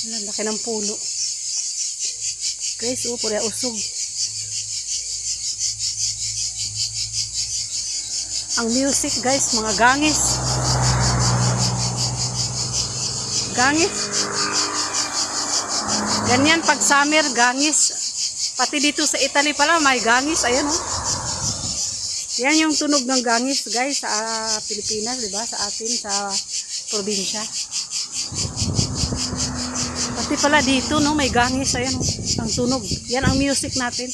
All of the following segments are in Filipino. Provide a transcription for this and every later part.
Laki ng puno. Guys, oh, pura usog. Ang music, guys, mga gangis. Gangis. Ganyan pag summer, gangis. Pati dito sa Italy pala, may gangis. Ayan, oh. Yan yung tunog ng gangis, guys, sa Pilipinas, di ba? Sa atin, sa probinsya. Pati pala dito, no, may gangis. Ayan, oh, ang tunog. Yan ang music natin.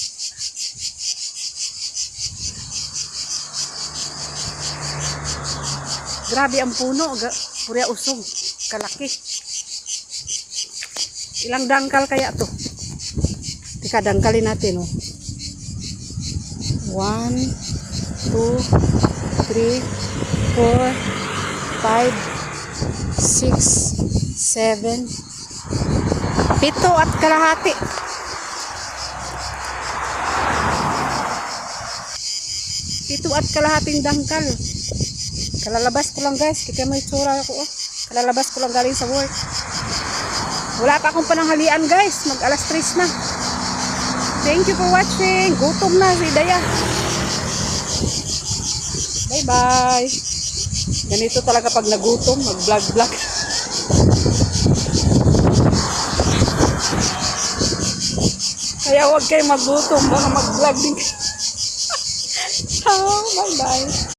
Grabe ang puno, pura usog, kalaki. Ilang dangkal kaya to? Tika, dangkalin natin, oh. 1, 2, 3, 4, 5, 6, 7, 7 at kalahati. Pito at kalahating dangkal. Kalalabas ko lang, guys. Kita mo itsura ko, oh. Kalalabas ko lang galing sa work. Wala pa akong pananghalian, guys. Mag alas 3 na. Thank you for watching. Gutom na si Daya. Bye bye. Ganito talaga pag nagutom, mag vlog vlog. Kaya huwag kayo magutom, baka mag vlog din. Bye bye.